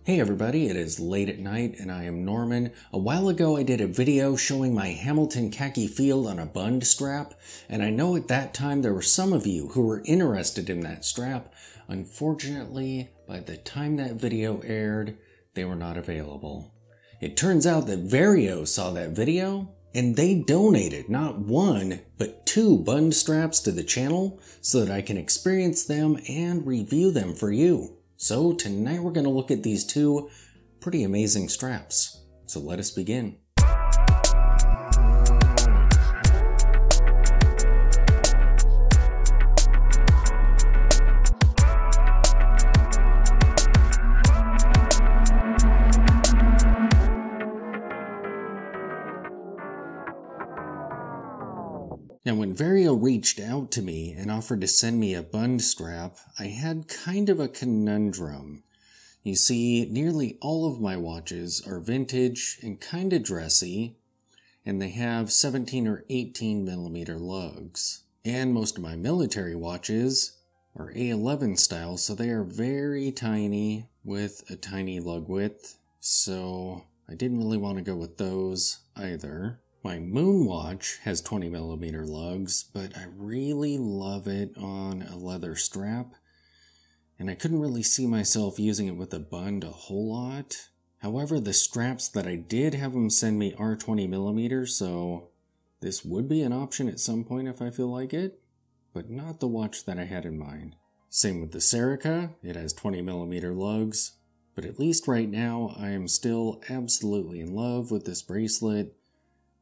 Hey everybody, it is late at night and I am Norman. A while ago I did a video showing my Hamilton khaki field on a Bund strap, and I know at that time there were some of you who were interested in that strap. Unfortunately, by the time that video aired, they were not available. It turns out that Vario saw that video, and they donated not one, but 2 Bund straps to the channel so that I can experience them and review them for you. So tonight we're going to look at these 2 pretty amazing straps. So let us begin. Now when Vario reached out to me and offered to send me a Bund strap, I had kind of a conundrum. You see, nearly all of my watches are vintage and kinda dressy, and they have 17 or 18 millimeter lugs. And most of my military watches are A11 style, so they are very tiny with a tiny lug width, so I didn't really want to go with those either. My Moon watch has 20 millimeter lugs, but I really love it on a leather strap, and I couldn't really see myself using it with a Bund a whole lot. However, the straps that I did have them send me are 20 millimeters, so this would be an option at some point if I feel like it, but not the watch that I had in mind. Same with the Serica, it has 20 millimeter lugs, but at least right now I am still absolutely in love with this bracelet.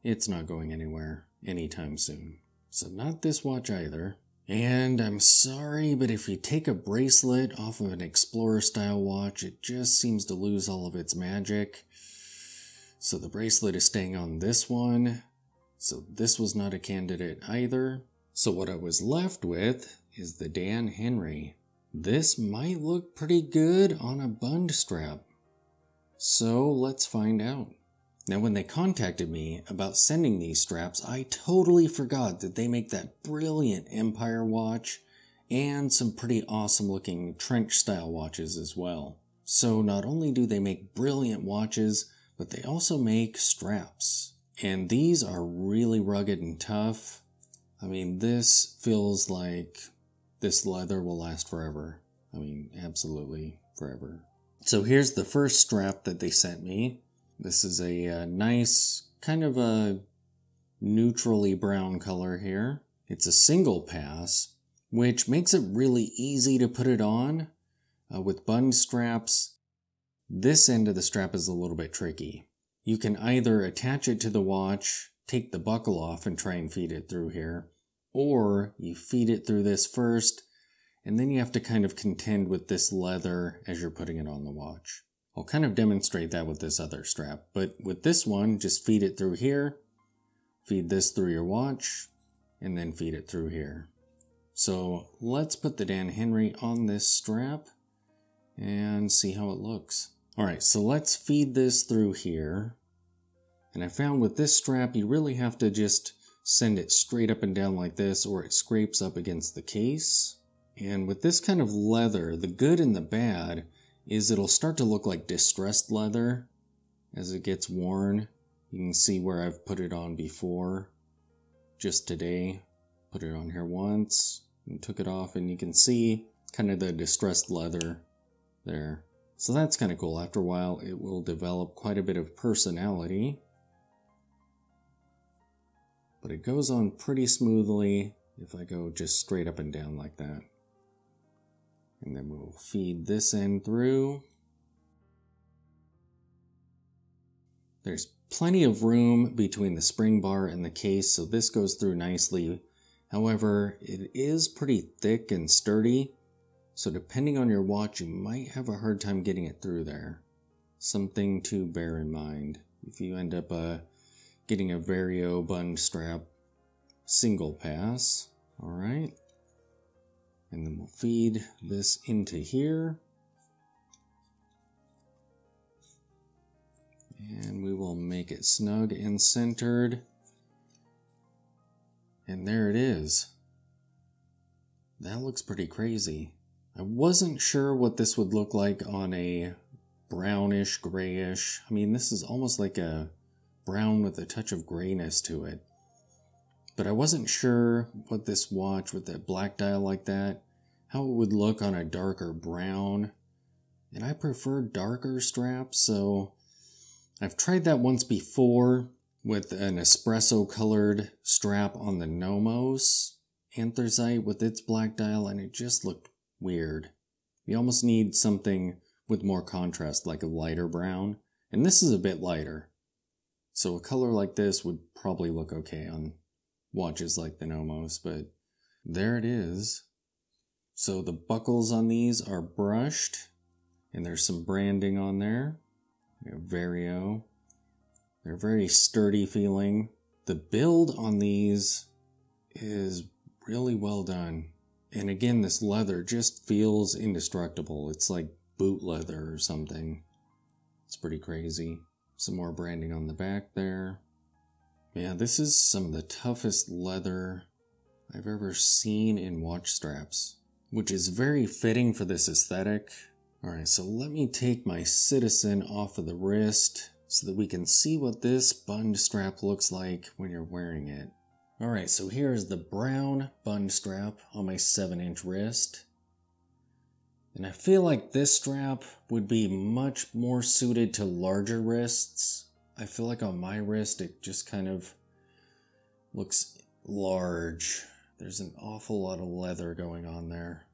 It's not going anywhere anytime soon. So not this watch either. And I'm sorry, but if you take a bracelet off of an Explorer style watch, it just seems to lose all of its magic. So the bracelet is staying on this one. So this was not a candidate either. So what I was left with is the Dan Henry. This might look pretty good on a Bund strap. So let's find out. Now when they contacted me about sending these straps, I totally forgot that they make that brilliant Empire watch and some pretty awesome looking trench style watches as well. So not only do they make brilliant watches, but they also make straps. And these are really rugged and tough. I mean, this feels like this leather will last forever. I mean, absolutely forever. So here's the first strap that they sent me. This is a nice, kind of a neutrally brown color here. It's a single pass, which makes it really easy to put it on. With Bund straps, this end of the strap is a little bit tricky. You can either attach it to the watch, take the buckle off and try and feed it through here, or you feed it through this first, and then you have to kind of contend with this leather as you're putting it on the watch. I'll kind of demonstrate that with this other strap, but with this one, just feed it through here, feed this through your watch, and then feed it through here. So let's put the Dan Henry on this strap and see how it looks. Alright, so let's feed this through here. And I found with this strap, you really have to just send it straight up and down like this, or it scrapes up against the case. And with this kind of leather, the good and the bad is it'll start to look like distressed leather as it gets worn. You can see where I've put it on before. Just today, put it on here once and took it off, and you can see kind of the distressed leather there. So that's kind of cool. After a while, it will develop quite a bit of personality. But it goes on pretty smoothly if I go just straight up and down like that. And then we'll feed this end through. There's plenty of room between the spring bar and the case, so this goes through nicely. However, it is pretty thick and sturdy, so depending on your watch, you might have a hard time getting it through there. Something to bear in mind if you end up getting a Vario Bund strap single pass. Alright. And then we'll feed this into here. And we will make it snug and centered. And there it is. That looks pretty crazy. I wasn't sure what this would look like on a brownish, grayish. I mean, this is almost like a brown with a touch of grayness to it. But I wasn't sure what this watch with that black dial like that, how it would look on a darker brown. And I prefer darker straps, so I've tried that once before with an espresso colored strap on the Nomos anthracite with its black dial, and it just looked weird. You almost need something with more contrast, like a lighter brown, and this is a bit lighter. So a color like this would probably look okay on watches like the Nomos, but there it is. So the buckles on these are brushed, and there's some branding on there. We have Vario. They're very sturdy feeling. The build on these is really well done. And again, this leather just feels indestructible. It's like boot leather or something. It's pretty crazy. Some more branding on the back there. Yeah, this is some of the toughest leather I've ever seen in watch straps, which is very fitting for this aesthetic. Alright, so let me take my Citizen off of the wrist so that we can see what this Bund strap looks like when you're wearing it. Alright, so here's the brown Bund strap on my 7-inch wrist. And I feel like this strap would be much more suited to larger wrists. I feel like on my wrist it just kind of looks large. There's an awful lot of leather going on there.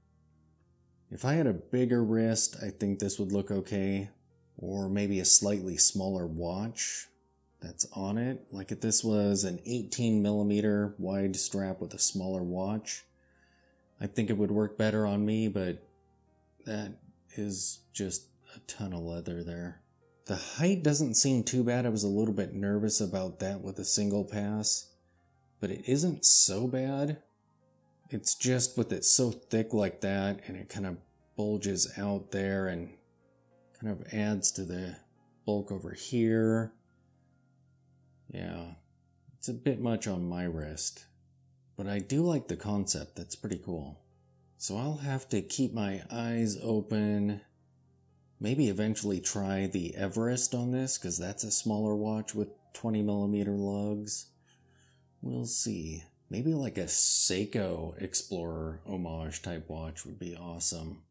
If I had a bigger wrist, I think this would look okay. Or maybe a slightly smaller watch that's on it. Like if this was an 18mm wide strap with a smaller watch, I think it would work better on me, but that is just a ton of leather there. The height doesn't seem too bad. I was a little bit nervous about that with a single pass, but it isn't so bad. It's just with it so thick like that, and it kind of bulges out there and kind of adds to the bulk over here. Yeah, it's a bit much on my wrist, but I do like the concept. That's pretty cool. So I'll have to keep my eyes open. Maybe eventually try the Everest on this, because that's a smaller watch with 20mm lugs. We'll see. Maybe like a Seiko Explorer homage type watch would be awesome.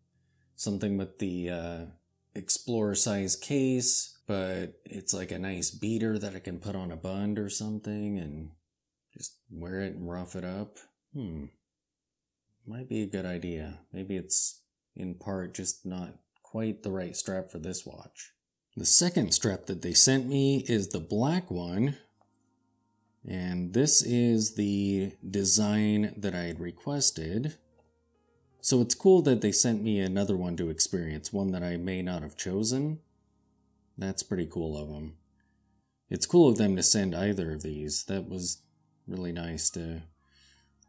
Something with the Explorer size case, but it's like a nice beater that I can put on a Bund or something and just wear it and rough it up. Might be a good idea. Maybe it's in part just not quite the right strap for this watch. The second strap that they sent me is the black one. And this is the design that I had requested. So it's cool that they sent me another one to experience, one that I may not have chosen. That's pretty cool of them. It's cool of them to send either of these. That was really nice to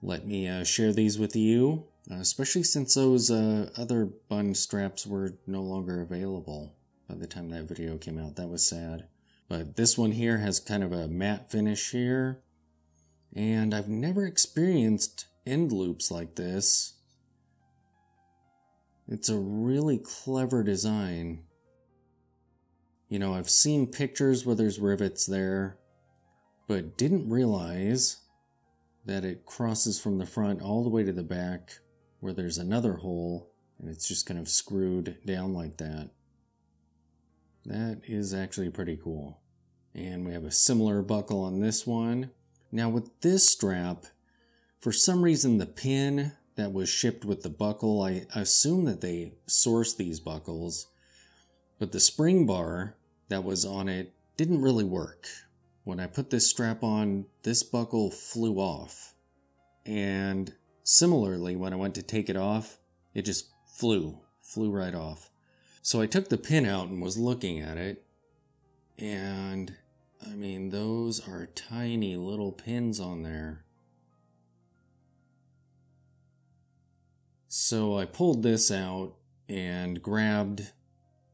let me share these with you, especially since those other Bund straps were no longer available by the time that video came out. That was sad. But this one here has kind of a matte finish here, and I've never experienced end loops like this. It's a really clever design. You know, I've seen pictures where there's rivets there, but didn't realize that it crosses from the front all the way to the back where there's another hole, and it's just kind of screwed down like that. That is actually pretty cool. And we have a similar buckle on this one. Now with this strap, for some reason the pin that was shipped with the buckle, I assume that they sourced these buckles, but the spring bar that was on it didn't really work. When I put this strap on, this buckle flew off. And similarly, when I went to take it off, it just flew right off. So I took the pin out and was looking at it, and I mean, those are tiny little pins on there. So I pulled this out and grabbed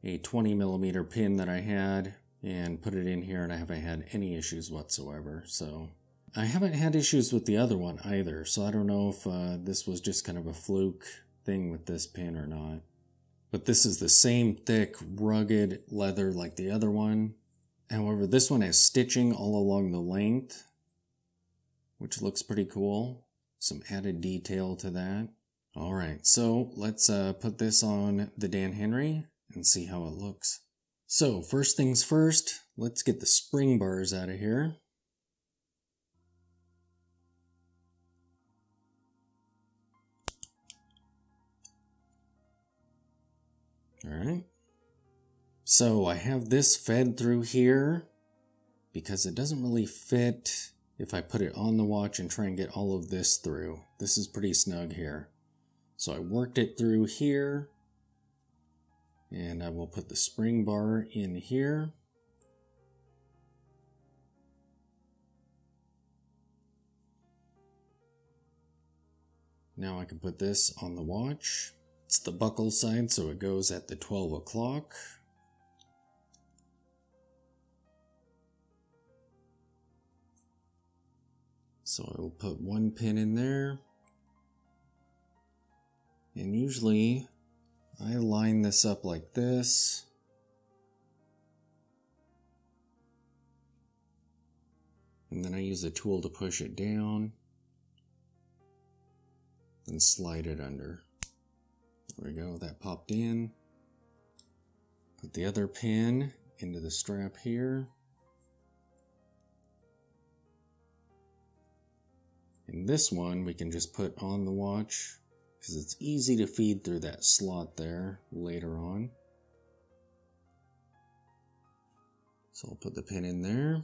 a 20mm pin that I had and put it in here, and I haven't had any issues whatsoever. So I haven't had issues with the other one either, so I don't know if this was just kind of a fluke thing with this pin or not. But this is the same thick, rugged leather like the other one. However, this one has stitching all along the length, which looks pretty cool. Some added detail to that. All right, so let's put this on the Dan Henry and see how it looks. So first things first, let's get the spring bars out of here. All right. So I have this fed through here because it doesn't really fit if I put it on the watch and try and get all of this through. This is pretty snug here. So I worked it through here, and I will put the spring bar in here. Now I can put this on the watch. It's the buckle side, so it goes at the 12 o'clock. So I will put one pin in there. And usually I line this up like this. And then I use a tool to push it down and slide it under. There we go, that popped in. Put the other pin into the strap here. And this one we can just put on the watch because it's easy to feed through that slot there later on. So I'll put the pin in there.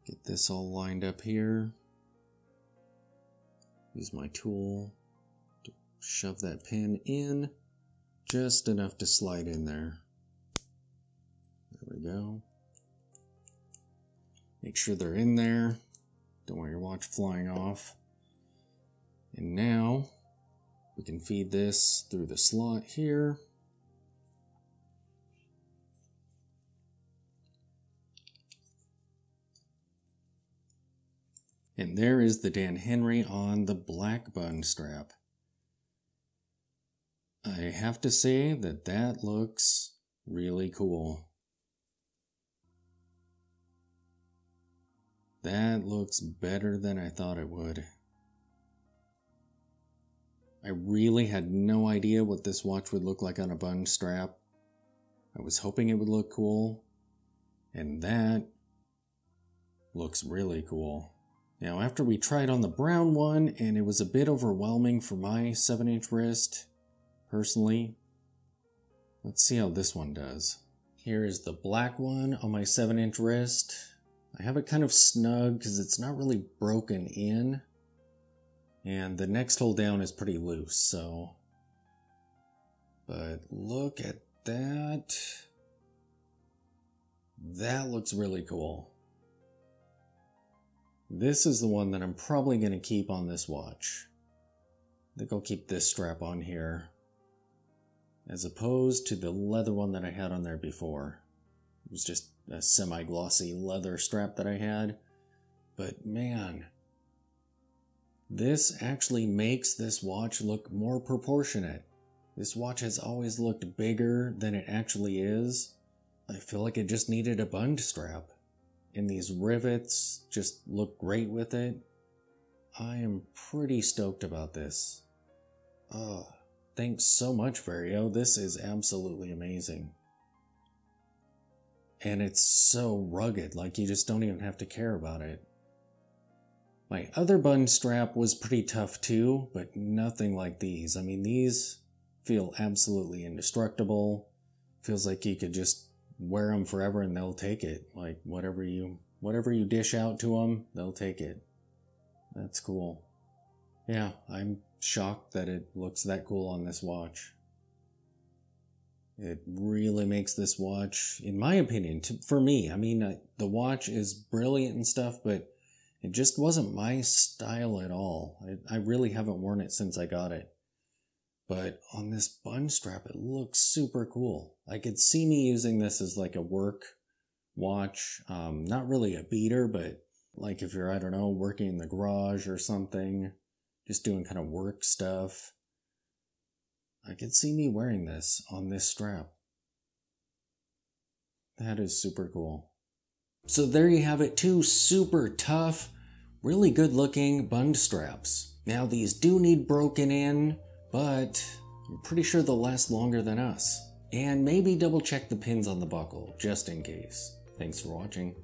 Get this all lined up here. Use my tool to shove that pin in just enough to slide in there. There we go. Make sure they're in there. Don't want your watch flying off. And now we can feed this through the slot here. And there is the Dan Henry on the black Bund strap. I have to say that that looks really cool. That looks better than I thought it would. I really had no idea what this watch would look like on a Bund strap. I was hoping it would look cool, and that looks really cool. Now, after we tried on the brown one, and it was a bit overwhelming for my 7-inch wrist, personally, let's see how this one does. Here is the black one on my 7-inch wrist. I have it kind of snug because it's not really broken in. And the next hole down is pretty loose, so. But look at that. That looks really cool. This is the one that I'm probably going to keep on this watch. I think I'll keep this strap on here, as opposed to the leather one that I had on there before. It was just a semi-glossy leather strap that I had. But man, this actually makes this watch look more proportionate. This watch has always looked bigger than it actually is. I feel like it just needed a Bund strap. And these rivets just look great with it. I am pretty stoked about this. Thanks so much, Vario. This is absolutely amazing. And it's so rugged, like you just don't even have to care about it. My other Bund strap was pretty tough too, but nothing like these. I mean, these feel absolutely indestructible. Feels like you could just wear them forever and they'll take it. Like whatever you dish out to them, they'll take it. That's cool. Yeah, I'm shocked that it looks that cool on this watch. It really makes this watch, in my opinion, for me, I mean, the watch is brilliant and stuff, but it just wasn't my style at all. I really haven't worn it since I got it. But on this Bund strap, it looks super cool. I could see me using this as like a work watch. Not really a beater, but like if you're, I don't know, working in the garage or something, just doing kind of work stuff. I could see me wearing this on this strap. That is super cool. So there you have it, 2 super tough, really good looking Bund straps. Now these do need broken in, but I'm pretty sure they'll last longer than us. And maybe double check the pins on the buckle, just in case. Thanks for watching.